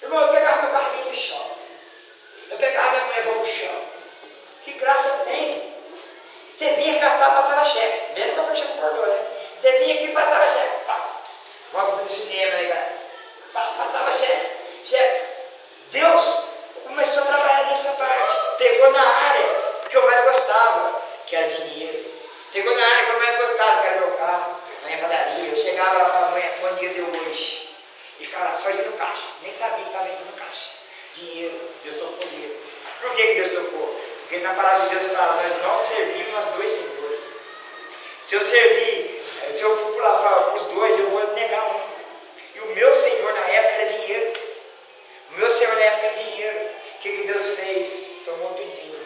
Irmão, eu pegava meu carro e vinha pro chão. Eu pegava minha mulher e vou pro chão. Que graça tem. Você vinha gastar, passava cheque. Mesmo que eu fechei com cordão, né? Você vinha aqui e passava cheque. Pá. Vamos pro cinema, né, cara? Passava cheque. Deus começou a trabalhar nessa parte. Pegou na área que eu mais gostava, que era dinheiro. Pegou na área que eu mais gostava, que era meu carro, a minha padaria. Eu chegava lá e falava, mãe, quanto dinheiro deu hoje? E ficava lá, só ia no caixa. Nem sabia que estava indo no caixa. Dinheiro, Deus tocou dinheiro. Por que Deus tocou? Porque na palavra de Deus fala, nós não servimos aos 2 senhores. Se eu for para os 2, eu vou negar um. E o meu Senhor na época era dinheiro. O meu Senhor na época era dinheiro. O que Deus fez? Tomou tudinho.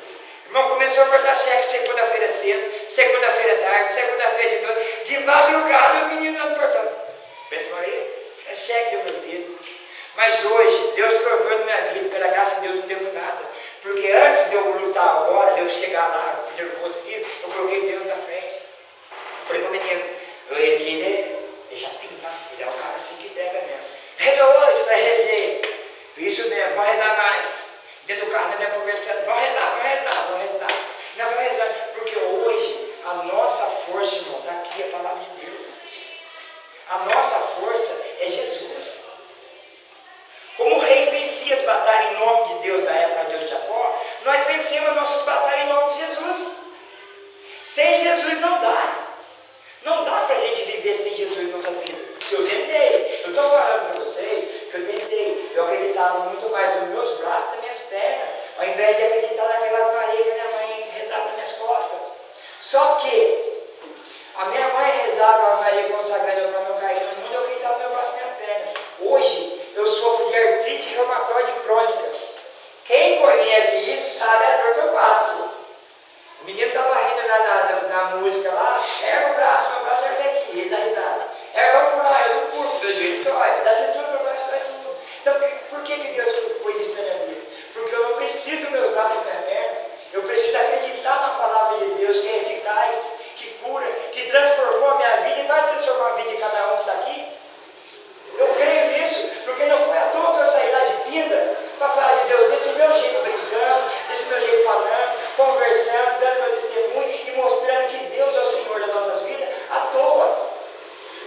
Irmão, começou a cortar cheque segunda-feira cedo, segunda-feira tarde, segunda-feira de noite. De madrugada o menino não portando. Beto Maria, é cheque do meu vida. Mas hoje, Deus provou na minha vida, pela graça de Deus, não devo nada. Porque antes de eu lutar agora, de eu chegar lá, nervoso aqui, eu coloquei Deus na frente. Eu falei para o menino, ele deixa pintar, ele é um cara assim que pega mesmo. Rezou hoje? Eu falei, rezei. Isso mesmo, vou rezar mais. Dentro do carro, nós estamos conversando, vamos rezar. Nós vamos rezar, porque hoje, a nossa força, irmão, está aqui a palavra de Deus. A nossa força é Jesus. Como o rei vencia as batalhas em nome de Deus da época de Deus de Jacó, nós vencemos as nossas batalhas em nome de Jesus. Sem Jesus não dá. Não dá para a gente viver sem Jesus na nossa vida. Eu tentei. Eu estou falando para vocês que eu tentei. Eu acreditava muito mais nos meus braços e nas minhas pernas, ao invés de acreditar naquelas Maria que a minha mãe rezava nas minhas costas. Só que a minha mãe rezava a Maria consagrando para não cair no mundo, eu acreditava no meu braço e na minha perna. Hoje eu sofro de artrite reumatoide crônica. Quem conhece isso sabe a dor que eu passo. O menino estava rindo na música lá, erga o braço, meu braço ergue aqui, ele dá risada. Erga o pular, eu não pulo, meu joelho dói, dá cintura, meu braço dói tudo. Então por que Deus pôs isso na minha vida? Porque eu não preciso do meu braço e da minha perna, eu preciso acreditar na palavra de Deus que é eficaz, que cura, que transformou a minha vida e vai transformar a vida de cada um que está aqui. Eu creio nisso, porque não foi à toa que eu saí lá de Pinda para falar de Deus desse meu jeito brincando, desse meu jeito falando, conversando, dando meu testemunho e mostrando que Deus é o Senhor das nossas vidas à toa.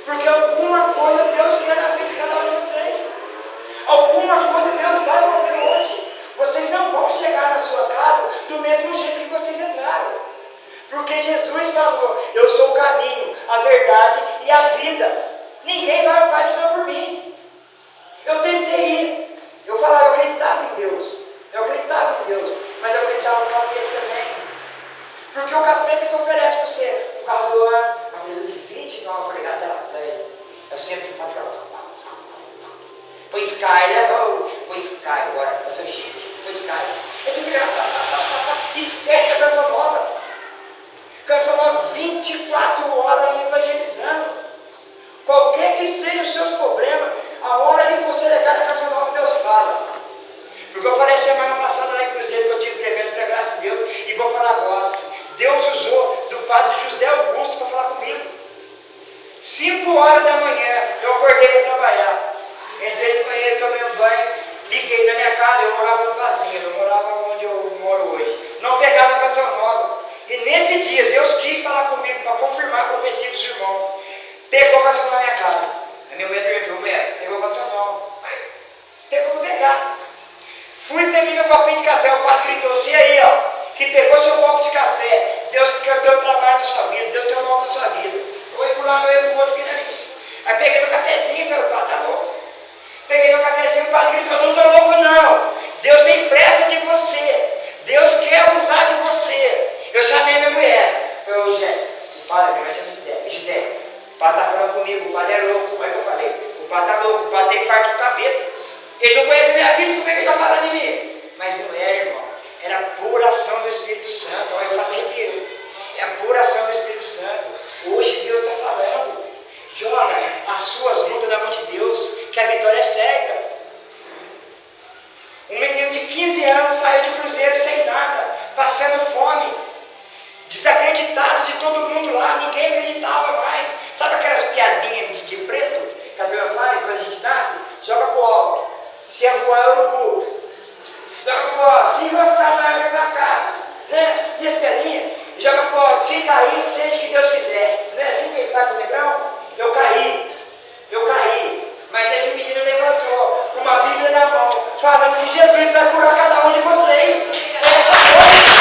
Porque alguma coisa Deus quer na vida de cada um de vocês. Alguma coisa Deus vai mover hoje. Vocês não vão chegar na sua casa do mesmo jeito que vocês entraram. Porque Jesus falou, eu sou o caminho, a verdade e a vida. Ninguém vai ao Pai senão por mim. Eu tentei ir. Eu falava, eu acreditava em Deus. Mas eu acreditava no capeta também. Porque o capeta que oferece para você um carro do ano, uma vida de 20, não, uma obrigada dela velha. Eu sempre falo para ela. Põe Sky, né? Põe Sky agora. Eu sou chique. Põe Sky. Aí você fica esquece a canção nova. Canção nova 24 horas evangelizando. Qualquer que sejam os seus problemas, a hora que você ligar na canção nova, Deus fala. Porque eu falei semana passada lá em Cruzeiro que eu tinha pregando pela graça de Deus, e vou falar agora. Deus usou do padre José Augusto para falar comigo. 5 horas da manhã, eu acordei para trabalhar. Entrei no banheiro, tomei um banho, liguei na minha casa, eu morava no Vazinho, eu morava onde eu moro hoje. Não pegava a canção nova. E nesse dia, Deus quis falar comigo para confirmar a profecia dos irmãos. Pegou a canção na minha casa. A minha mulher perguntou, mulher, pegou a canção nova. Pegou para pegar. Fui, peguei meu copinho de café, o padre gritou assim, aí ó, que pegou seu copo de café, Deus deu trabalho na sua vida, Deus deu mal na sua vida. Eu ia por lá, eu ia por outro, fiquei na lista. Aí peguei meu cafezinho, falei, o padre tá louco. Peguei meu cafezinho, o padre gritou, não tô louco não. Deus tem pressa de você. Deus quer abusar de você. Eu chamei minha mulher. Falei, ô Jé, o padre, vai chamar Gisele. O padre está falando comigo, o padre é louco, como é que eu falei? O padre está louco, o padre tem parte do capeta. Ele não conhece minha vida, como é que ele está falando de mim? Mas não é, irmão. Era a pura ação do Espírito Santo. Olha, eu falei arrepio. É a pura ação do Espírito Santo. Hoje Deus está falando. Joga as suas lutas na mão de Deus, que a vitória é certa. Um menino de 15 anos saiu de Cruzeiro sem nada, passando fome, desacreditado de todo mundo lá, ninguém acreditava mais. Sabe aquelas piadinhas de preto que a turma faz quando a gente nasce? Joga pro alto. Se é voar urubu, joga pro alto. Se encostar na árvore pra cá, né? Minhas piadinhas, joga pro alto. Se cair, seja o que Deus quiser. Não é assim que ele está com o negrão? Eu caí. Mas esse menino levantou com uma Bíblia na mão, falando que Jesus vai curar cada um de vocês. Essa coisa.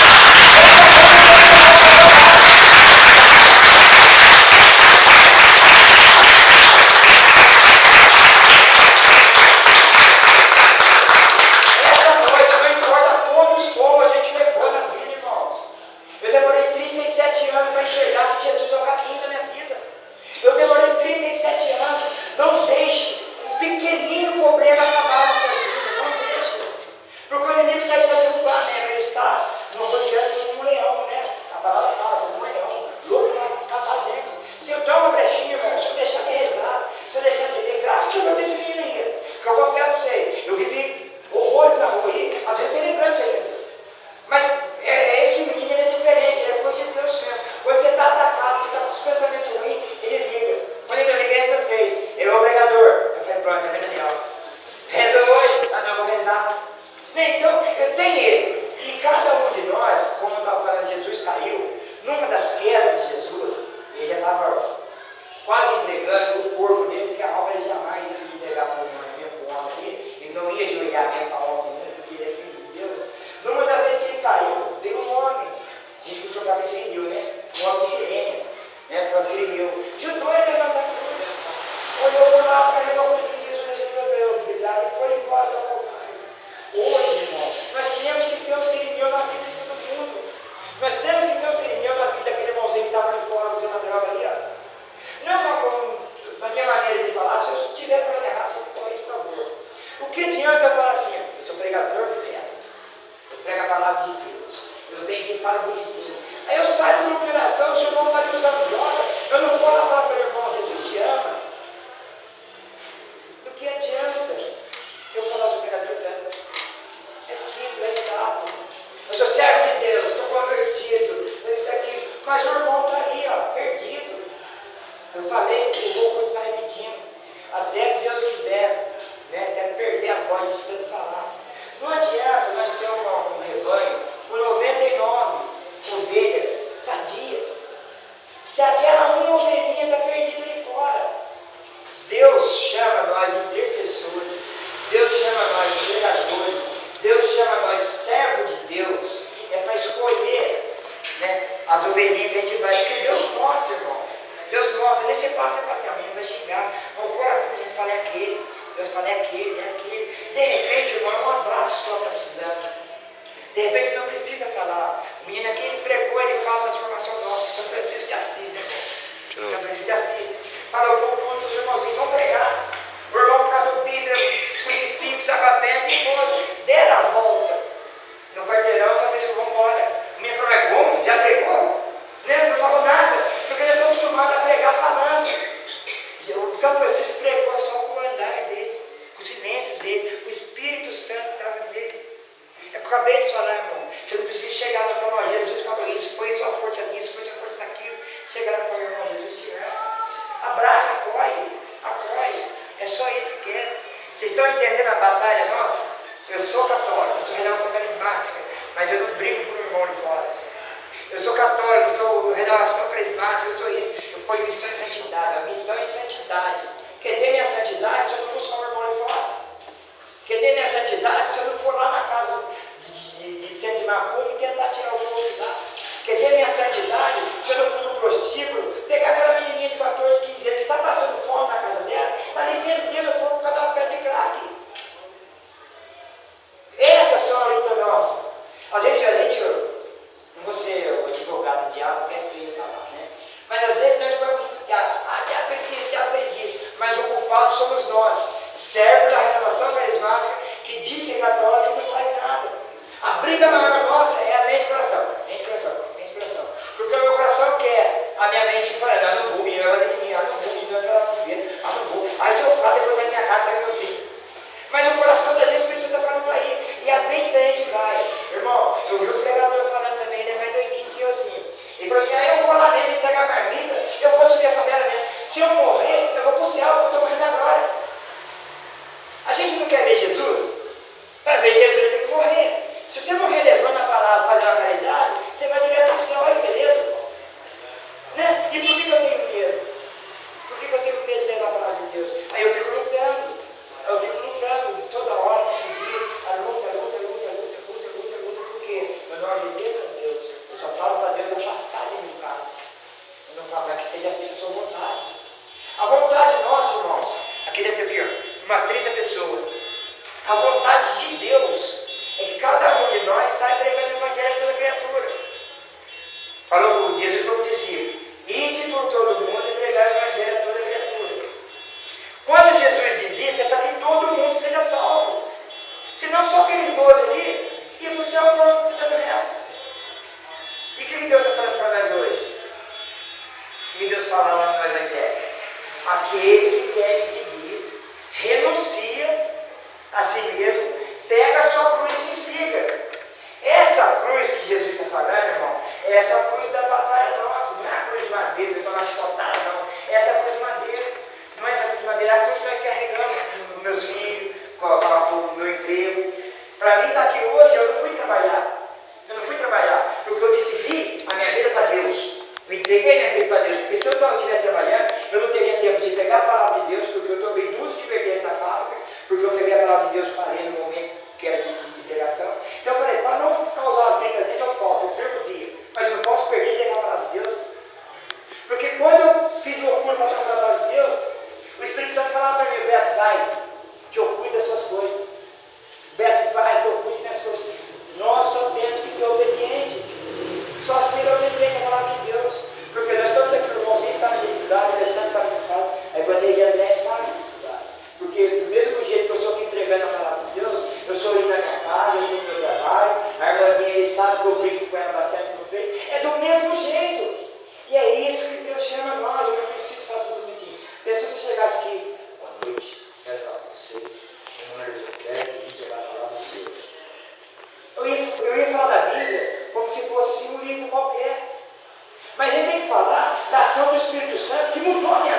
falei que eu vou continuar repetindo, até que Deus quiser, né? Até perder a voz de tanto falar. Não adianta nós ter um rebanho com 99 ovelhas sadias, se aquela uma ovelhinha está perdida ali fora. Deus chama nós intercessores, Deus chama nós pregadores, Deus chama nós servos de Deus, é para escolher, né, as ovelhinhas que a gente vai, porque Deus mostra, irmão. Deus mostra, daí você passa e fala assim, a menina vai xingar, mas o coração da gente fala é aquele, Deus fala é aquele, é aquele. De repente, irmão, é um abraço só está precisando. De repente não precisa falar. O menino aqui ele pregou, ele fala da transformação nossa, São Francisco de Assis, né, irmão? São Francisco de Assis. Fala o povo dos irmãozinhos, vão pregar. O irmão por causa do Bíblia, crucifixo, água benta e tudo. Deram a volta no quarteirão, só que vão embora. O menino falou, é bom? Já pregou? Né? Não falou nada, porque eles estão acostumados a pregar falando. O São Francisco pregou só com o andar dele, com o silêncio dele, o Espírito Santo estava nele. É o que eu acabei de falar, irmão. Você não precisa chegar lá e falar, Jesus falou isso, foi sua força nisso, foi sua força naquilo. Chegar lá e falar, irmão, Jesus te ama. Abraça, apoie. É só isso que quer. Vocês estão entendendo a batalha nossa? Eu sou católico, eu sou renovação carismática, mas eu não brigo por um irmão de fora. Eu sou católico, eu sou renovação carismática, eu sou isso. Eu ponho missão e santidade, a missão e santidade. Cadê minha santidade se eu não buscar um irmão de fora? Cadê minha santidade se eu não for lá na casa de centro de macumba e tentar tirar o povo de lá? Cadê minha santidade se eu não for no prostíbulo, pegar aquela menininha de 14, 15 anos que está passando fome na casa dela, está ali vendendo o fogo por causa da pé de crack? Essas são a luta nossa. A gente, não vou ser o advogado de diabo, que é feio falar, né? Mas às vezes nós falamos, já fez isso, mas o culpado somos nós, servos da renovação carismática, que diz ser católico e não faz nada. A briga maior nossa é a mente e coração. Mente e coração. Porque o meu coração quer, a minha mente fala, não, não vou, o menino vai bater em mim, não vou, o menino vai falar com ele, não vou. Aí se eu falo, depois vai na minha casa, vai meu filho. Mas o coração da gente precisa estar falando aí, e a mente da gente vai. Irmão, eu vi o pregador falando também, ele é mais doidinho que eu assim. Ele falou assim, eu vou lá mesmo entregar marmita, eu vou subir a favela mesmo. Se eu morrer, eu vou para o céu, porque eu estou morrendo agora. A gente não quer ver Jesus? Para ver Jesus tem que morrer. Se você morrer levando a palavra, fazer uma caridade, você vai direto ao céu, olha que beleza. Né? E por que eu tenho medo? Por que eu tenho medo de levar a palavra de Deus? Aí eu fico lutando toda hora, todo dia, a luta, por quê? Eu não obedeço a Deus. Eu só falo para Deus afastar de mim, cálice. Eu não falo para que seja feita a sua vontade. A vontade nossa, irmãos, aqui deve ter o quê? Umas 30 pessoas. A vontade de Deus é que cada um de nós saia pregando o evangelho a toda criatura. Falou, Jesus falou para o discípulo, ide por todo mundo e pregar o evangelho a toda criatura. Quando Jesus diz isso, é para que todo mundo seja salvo. Senão só aqueles 12 ali, e para o céu pronto, você dando o resto. E o que Deus está falando para nós hoje? O que Deus fala lá no evangelho? Aquele que quer me seguir, renuncia a si mesmo, pega a sua cruz e me siga. Essa cruz que Jesus está falando, irmão, é essa cruz da batalha nossa, não é a cruz de madeira, que eu acho soltada, não. É essa cruz de madeira. Não é essa cruz de madeira, é a cruz que nós carregamos nos meus filhos, no meu emprego. Para mim estar aqui hoje, eu não fui trabalhar, porque eu decidi a minha vida para Deus. Eu entreguei minha vida para Deus, porque se eu não estiver trabalhando, eu não teria tempo de pegar a palavra de Deus, porque eu tomei 2 advertências na fábrica, porque eu peguei a palavra de Deus, parei no momento que era de pregação. Então eu falei, para não causar atrito dentro, eu falto, eu perco o dia. Mas eu não posso perder de pegar a palavra de Deus. Porque quando eu fiz loucura para tocar a palavra de Deus, o Espírito Santo falava para mim, Beto, vai, que eu cuido das suas coisas. Beto, vai, que eu cuido das coisas. Nós só temos que ter obediente. Só ser obediente à palavra de Deus. Porque nós estamos aqui, o irmãozinho sabe de dificuldade, o Alessandro sabe de dificuldade, a Evangelia André sabe de dificuldade. Porque do mesmo jeito que eu sou aqui entregando a palavra de Deus, eu sou indo na minha casa, eu sou no meu trabalho, a irmãzinha ele sabe que eu brinco com ela bastante no Face, é do mesmo jeito. E é isso que Deus chama nós, eu não preciso falar tudo bonitinho. Pensa se você chegasse aqui, boa noite, quero falar com vocês, meu nome é José, e vim levar a palavra de Deus. Eu ia falar da Bíblia como se fosse assim um livro qualquer. Mas a gente tem que falar da ação do Espírito Santo que mudou a minha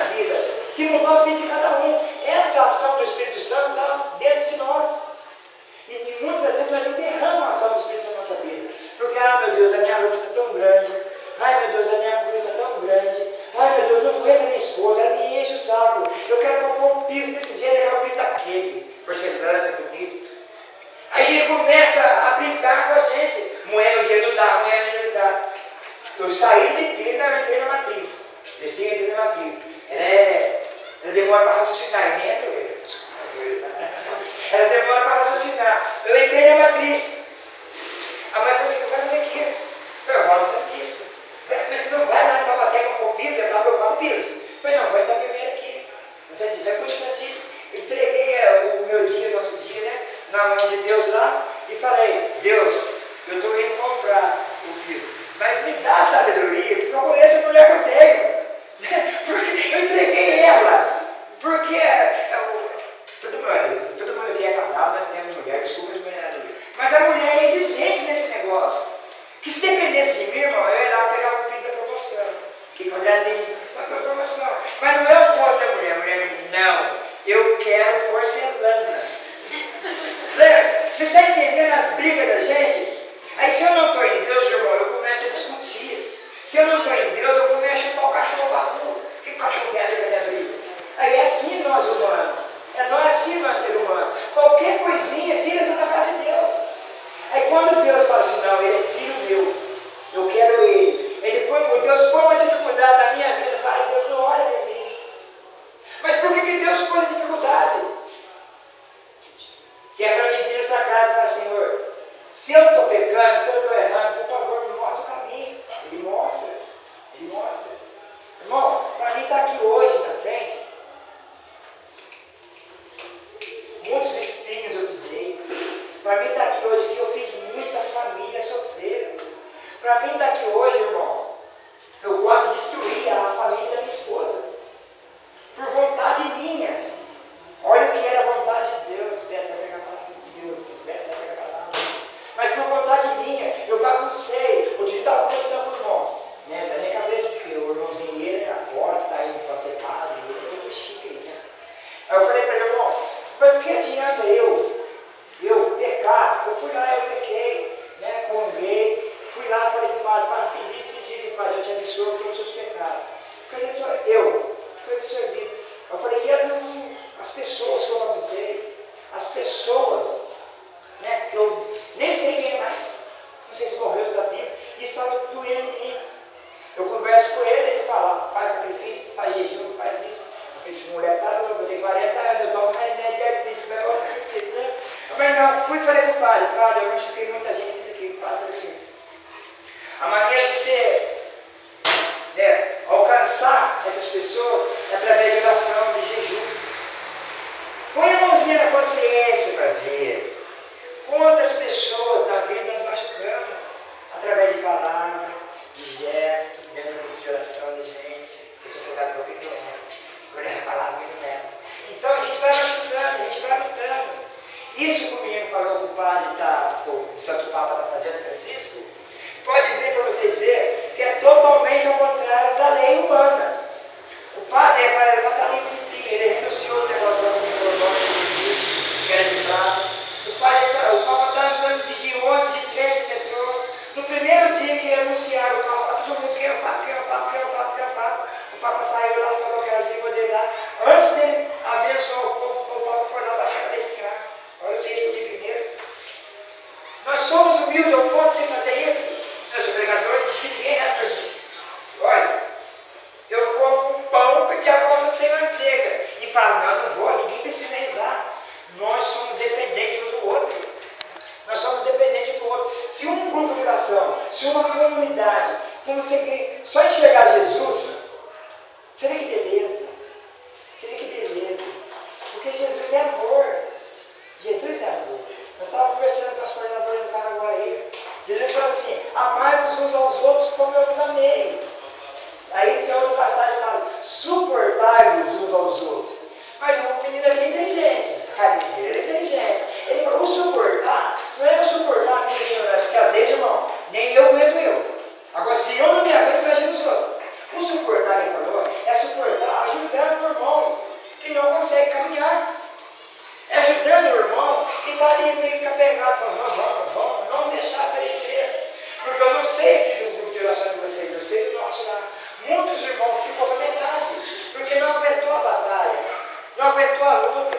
que mudou a vida de cada um. Essa ação do Espírito Santo está dentro de nós. E muitas vezes nós enterramos a ação do Espírito Santo na nossa vida. Porque, meu Deus, a minha luta está tão grande. Meu Deus, a minha cruz está tão grande. Meu Deus, não aguento a minha esposa, ela me enche o saco. Eu quero comprar um piso desse jeito, eu quero um piso daquele. Porcelana, bonito. Aí ele começa a brincar com a gente. Moendo o dinheiro do carro, moendo o dinheiro do carro. Eu saí de Pina e entrei na matriz. Desci e entrei na matriz. Ela demora para raciocinar, nem é doida. Ela demora para raciocinar. Eu entrei na matriz. A mãe falou assim: o que eu vou fazer aqui? Eu falei: eu vou no Santíssimo. Mas você não vai lá em Taubaté com o piso? Eu estava preocupado com o piso. Eu falei: não, vou entrar primeiro aqui. No Santíssimo. Eu fui no Santíssimo. Entreguei o meu dia, o nosso dia, né, na mão de Deus lá. E falei: Deus, eu estou indo comprar o piso. Mas me dá sabedoria, porque eu conheço a mulher que eu tenho. Porque eu entreguei ela. Porque todo mundo aqui é casado, nós temos mulher, desculpa as mulheres ali. Mas a mulher é exigente nesse negócio. Que se dependesse de mim, irmão, eu ia lá pegar o piso da promoção. Que quando ela tem uma promoção. Mas não é o gosto da mulher. A mulher não, eu quero porcelana. Você está entendendo as brigas da gente? Aí se eu não estou em Deus, irmão, eu começo a discutir. Se eu não estou em Deus, eu começo a chutar o cachorro para rua. O que o cachorro quer ver com a briga? Aí é assim nós humanos. Não é assim nós ser humano. Qualquer coisinha, tira tudo da casa de Deus. Aí quando Deus fala assim: não, ele é filho meu, eu quero ele. Deus põe uma dificuldade na minha vida, fala: Deus não olha para mim. Mas por que Deus põe a dificuldade? Que é para mim vir essa casa e falar: Senhor, se eu estou pecando, se eu estou errando, por favor, me mostra o caminho. Ele mostra. Irmão, para mim estar aqui hoje na frente, muitos espinhos eu pisei. Para mim estar aqui hoje, que eu fiz muita família sofrer. Para mim estar aqui hoje, irmão, eu quase destruí a família da minha esposa. Por vontade minha. Olha o que era a vontade de Deus. Beto, vai pegar a palavra de Deus. Beto, vai pegar a palavra. Mas por vontade minha, eu baguncei. O dia estava conversando com o irmão. Né? Da minha cabeça, porque o irmãozinho dele é agora que está indo para ser padre, ele é todo chique, né? Aí eu falei para ele: irmão, mas que adianta eu pecar? Eu fui lá, eu pequei, né? Comunguei. Fui lá, falei para o padre: fiz isso, padre, eu te absolvo todos os seus pecados. Eu fui absorvido. Eu falei: e as pessoas que eu baguncei, as pessoas, né, que eu nem sei quem é mais, não sei se morreu ou está vivo, isso estava doendo em mim. Eu converso com ele, ele fala: faz sacrifício, faz jejum, faz isso. Eu falei: essa mulher está louca, eu tenho 40 anos, eu tomo remédio de artrite, mas eu sacrifício, né? Mas não, fui e falei para o padre: eu machuquei muita gente aqui. O padre falou assim: a maneira de você alcançar essas pessoas é através de oração, de jejum. Põe a mãozinha na consciência para ver quantas pessoas na vida nós machucamos através de palavra, de gesto, dentro do grupo de oração de gente. Eu sou jogador que não é. Eu levo a palavra muito mesmo. Então a gente vai machucando, a gente vai lutando. Isso que o menino falou que o padre o Santo Papa está fazendo, Francisco, pode ver para vocês verem que é totalmente ao contrário da lei humana. O padre é para estar ali bonitinho, ele renunciou o negócio da que era de prata. O Papa está andando de ônibus, de trem, de metrô. No primeiro dia que anunciaram o Papa, todo mundo quer o Papa. O Papa saiu lá, falou aquelas línguas dele lá. Antes dele abençoar o povo, o Papa foi lá baixar para esse carro. Olha, vocês do primeiro. Nós somos humildes ao ponto de fazer isso. Eu sou pregador e diz que ninguém resta para mim. Olha, eu como um pão que a possa sem manteiga. E falo: não vou, ninguém precisa rezar. Nós somos dependentes um do outro. Nós somos dependentes um do outro. Se um grupo de oração, se uma comunidade conseguir só enxergar Jesus, você vê que beleza. Porque Jesus é amor. Jesus é amor. Nós estávamos conversando com as coordenadoras do carro agora aí. Jesus falou assim: amai-vos uns aos outros como eu vos amei. Aí tem outra passagem que fala: suportai-vos uns aos outros. Mas o menino aqui é inteligente. Ele é inteligente. Ele falou: o suportar não é o suportar a minha ignorância, porque às vezes, irmão, nem eu aguento eu. Agora, se eu não me aguento, imagina os outros. O suportar que ele falou é suportar ajudando o irmão. consegue caminhar. É ajudando o irmão que está ali meio capengado, falando, vamos, não deixar perecer. Porque eu não sei aqui do grupo de oração de vocês, eu sei do nosso lá. Muitos irmãos ficam pela metade, porque não aguentou a batalha, não aguentou a luta.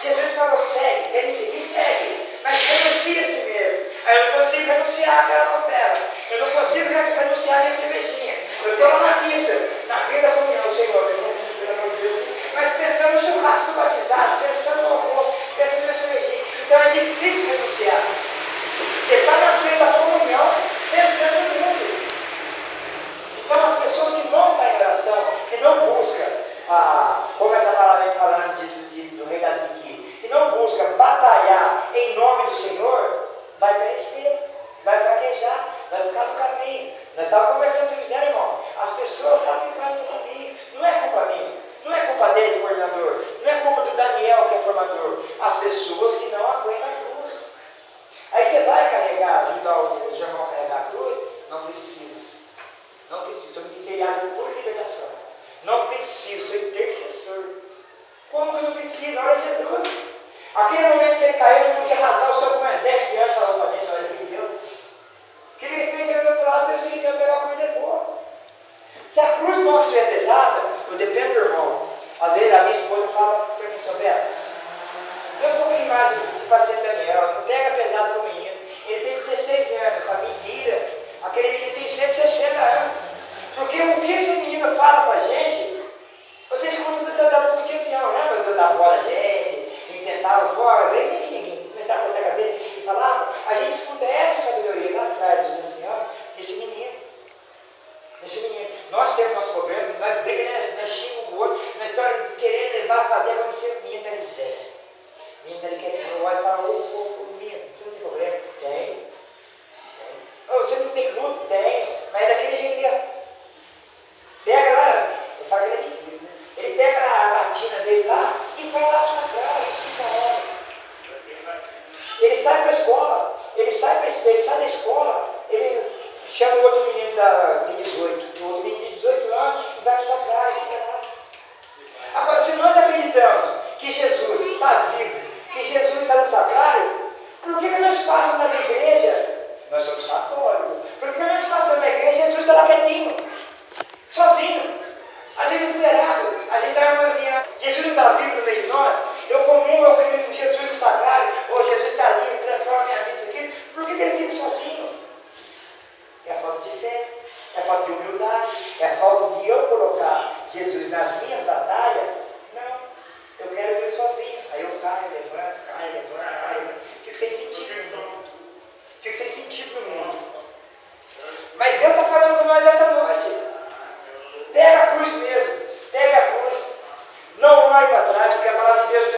Jesus falou, segue, quer me seguir, segue, mas renuncia a si mesmo. Aí eu não consigo renunciar àquela novela, eu não consigo renunciar a minha cervejinha. Eu estou lá na missa, na vida da comunhão, Senhor, pelo amor de Deus, mas pensando no churrasco do batizado, pensando no almoço, pensando na cervejinha. Então é difícil renunciar. Você está na frente da comunhão, pensando no mundo. Então as pessoas que não estão em oração, que não buscam, como essa palavra vem falando do rei Davi aqui, que não busca batalhar em nome do Senhor, vai perecer, vai fraquejar, vai ficar no caminho. Nós estávamos conversando sobre isso, né, irmão? As pessoas estão ficando no caminho. Não é culpa minha, não é culpa dele, coordenador, não é culpa do Daniel, que é formador. As pessoas que não aguentam a cruz. Aí você vai carregar, ajudar os irmãos a carregar a cruz? Não precisa. Não preciso, sou ministeriado por libertação. Não preciso, sou intercessor. Como que eu não preciso? Olha Jesus. Aquele momento que ele caiu, ele não podia rasgar o seu com um exército de anjos, falou para ele, olha aqui, Deus. O que ele fez do outro lado, Deus se deu pegar por levou. Se a cruz não estiver pesada, eu dependo do irmão. Às vezes a minha esposa fala para mim, seu Beto, dê um pouquinho mais de paciente Daniel, não pega pesado com o menino. Ele tem 16 anos, fala, mentira. Aquele menino tem 160 anos. Porque o que esse menino fala para a gente, você escuta da boca de ancião, lembra da avó da gente, inventava fora, vem ninguém começar a cortar a cabeça e falava, a gente escuta essa sabedoria lá atrás dos anciãos, desse menino. Nós temos nosso problema, nós brigamos, nós xingamos o outro, nós estamos querendo levar, fazer acontecer, o menino está ali sério. O menino está ali quieto, olha e fala, ô menino, você não tem problema? Tem. Você não tem luto? Tem, mas é daquele jeito que pega lá, eu falo que ele é mentira, né? Ele pega a batina dele lá e vai lá para o sacrário, 5 horas. Ele sai para a escola, ele sai da escola, ele chama o outro menino de 18, o outro menino de 18 anos e vai para o sacrário, fica lá. Agora, se nós acreditamos que Jesus está vivo, que Jesus está no sacrário, por que nós passamos nas igrejas? Nós somos católicos. Por que nós passamos na igreja, Jesus está lá quietinho, sozinho, às vezes empoderado.